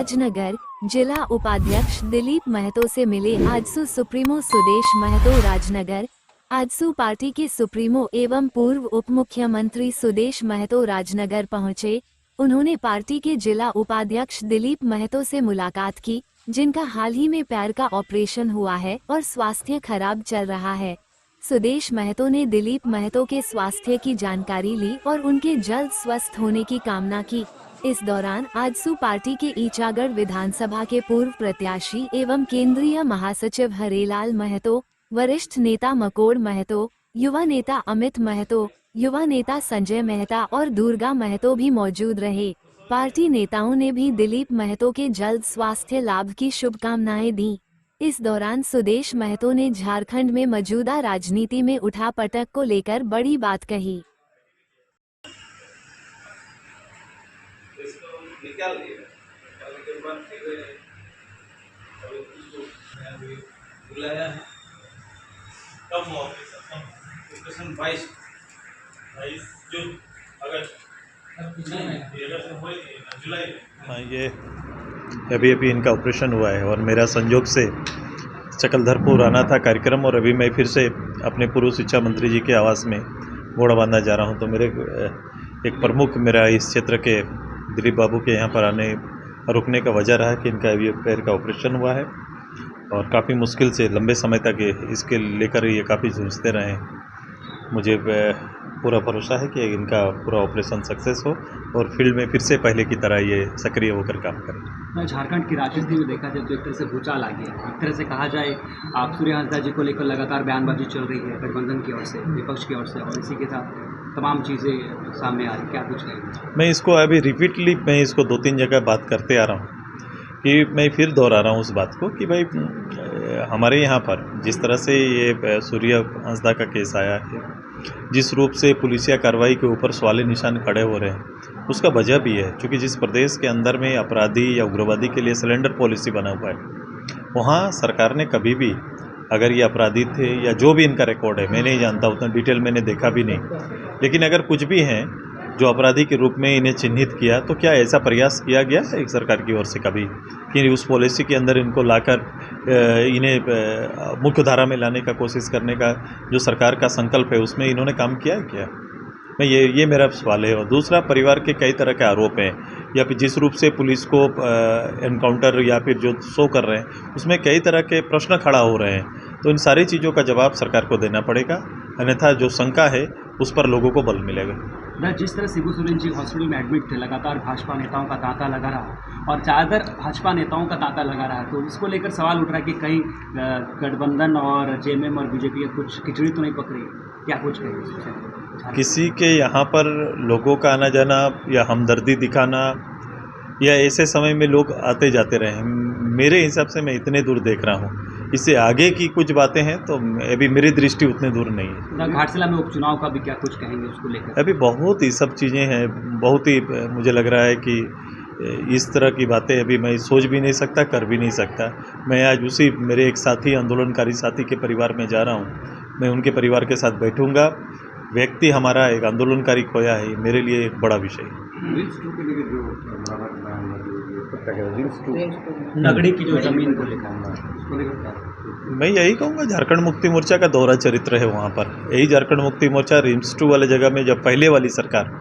राजनगर जिला उपाध्यक्ष दिलीप महतो से मिले आजसू सुप्रीमो सुदेश महतो। राजनगर आजसू पार्टी के सुप्रीमो एवं पूर्व उप मुख्यमंत्री सुदेश महतो राजनगर पहुंचे। उन्होंने पार्टी के जिला उपाध्यक्ष दिलीप महतो से मुलाकात की, जिनका हाल ही में पैर का ऑपरेशन हुआ है और स्वास्थ्य खराब चल रहा है। सुदेश महतो ने दिलीप महतो के स्वास्थ्य की जानकारी ली और उनके जल्द स्वस्थ होने की कामना की। इस दौरान आजसू पार्टी के ईचागढ़ विधानसभा के पूर्व प्रत्याशी एवं केंद्रीय महासचिव हरेलाल महतो, वरिष्ठ नेता मकोड़ महतो, युवा नेता अमित महतो, युवा नेता संजय मेहता और दुर्गा महतो भी मौजूद रहे। पार्टी नेताओं ने भी दिलीप महतो के जल्द स्वास्थ्य लाभ की शुभकामनाएं दी। इस दौरान सुदेश महतो ने झारखंड में मौजूदा राजनीति में उठापटक को लेकर बड़ी बात कही। निकाल निकालने के बाद फिर अभी बुलाया है। कब हुआ ऑपरेशन? 22 जून अगस्त जुलाई में। हाँ, ये अभी इनका ऑपरेशन हुआ है और मेरा संयोग से चकलधरपुर आना था कार्यक्रम, और अभी मैं फिर से अपने पूर्व शिक्षा मंत्री जी के आवास में घोड़ा बांधना जा रहा हूँ। तो मेरे एक प्रमुख मेरा इस क्षेत्र के दिलीप बाबू के यहाँ पर आने रुकने का वजह रहा कि इनका अभी पैर का ऑपरेशन हुआ है और काफ़ी मुश्किल से लंबे समय तक इसके लेकर ये काफ़ी जूझते रहे। मुझे पूरा भरोसा है कि इनका पूरा ऑपरेशन सक्सेस हो और फील्ड में फिर से पहले की तरह ये सक्रिय होकर काम करें। झारखंड की राजनीति में देखा जाए तो एक तरह से भूचाल आ गया है। एक तरह से कहा जाए, आप सूर्य हंसदा जी को लेकर लगातार बयानबाजी चल रही है गठबंधन की ओर से, विपक्ष की ओर से, और इसी के साथ तमाम चीज़ें सामने आ रही। क्या कुछ कहेंगे? मैं इसको अभी रिपीटली मैं इसको 2-3 जगह बात करते आ रहा हूँ कि मैं फिर दोहरा रहा हूँ उस बात को कि भाई हमारे यहाँ पर जिस तरह से ये सूर्य हंसदा का केस आया है, जिस रूप से पुलिसिया कार्रवाई के ऊपर सवाल निशान खड़े हो रहे हैं, उसका वजह भी है क्योंकि जिस प्रदेश के अंदर में अपराधी या उग्रवादी के लिए सिलेंडर पॉलिसी बना हुआ है, वहाँ सरकार ने कभी भी अगर ये अपराधी थे या जो भी इनका रिकॉर्ड है, मैं नहीं जानता, उतना डिटेल मैंने देखा भी नहीं, लेकिन अगर कुछ भी हैं जो अपराधी के रूप में इन्हें चिन्हित किया, तो क्या ऐसा प्रयास किया गया है एक सरकार की ओर से कभी कि उस पॉलिसी के अंदर इनको लाकर इन्हें मुख्य धारा में लाने का कोशिश करने का जो सरकार का संकल्प है उसमें इन्होंने काम किया है क्या? मैं ये मेरा सवाल है। और दूसरा, परिवार के कई तरह के आरोप हैं या फिर जिस रूप से पुलिस को एनकाउंटर या फिर जो शो कर रहे हैं उसमें कई तरह के प्रश्न खड़ा हो रहे हैं, तो इन सारी चीज़ों का जवाब सरकार को देना पड़ेगा, अन्यथा जो शंका है उस पर लोगों को बल मिलेगा। जिस तरह शिबू सोरेन जी हॉस्पिटल में एडमिट थे, लगातार भाजपा नेताओं का तांता लगा रहा और ज़्यादातर भाजपा नेताओं का तांता लगा रहा, तो इसको लेकर सवाल उठ रहा है कि कहीं गठबंधन और जेएमएम और बीजेपी का कुछ खिचड़ी तो नहीं पकड़ी? क्या कुछ कहेंगे? किसी के यहाँ पर लोगों का आना जाना या हमदर्दी दिखाना या ऐसे समय में लोग आते जाते रहे, मेरे हिसाब से मैं इतने दूर देख रहा हूँ। इससे आगे की कुछ बातें हैं तो अभी मेरी दृष्टि उतने दूर नहीं है। घाटशिला में उपचुनाव का भी क्या कुछ कहेंगे उसको लेकर? अभी बहुत ही सब चीज़ें हैं, बहुत ही मुझे लग रहा है कि इस तरह की बातें अभी मैं सोच भी नहीं सकता, कर भी नहीं सकता। मैं आज उसी मेरे एक साथी, आंदोलनकारी साथी के परिवार में जा रहा हूँ, मैं उनके परिवार के साथ बैठूंगा। व्यक्ति हमारा एक आंदोलनकारी खोया है, मेरे लिए एक बड़ा विषय है। नगड़ी की जो जमीन को लेकर मैं यही कहूँगा, झारखंड मुक्ति मोर्चा का दोहरा चरित्र है वहाँ पर। यही झारखंड मुक्ति मोर्चा रिम्स 2 वाले जगह में जब पहले वाली सरकार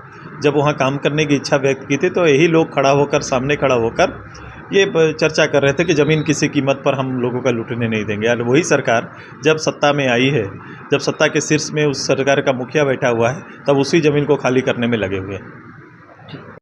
जब वहाँ काम करने की इच्छा व्यक्त की थी, तो यही लोग खड़ा होकर सामने खड़ा होकर ये चर्चा कर रहे थे कि ज़मीन किसी कीमत पर हम लोगों का लूटने नहीं देंगे। यार वही सरकार जब सत्ता में आई है, जब सत्ता के शीर्ष में उस सरकार का मुखिया बैठा हुआ है, तब उसी ज़मीन को खाली करने में लगे हुए हैं।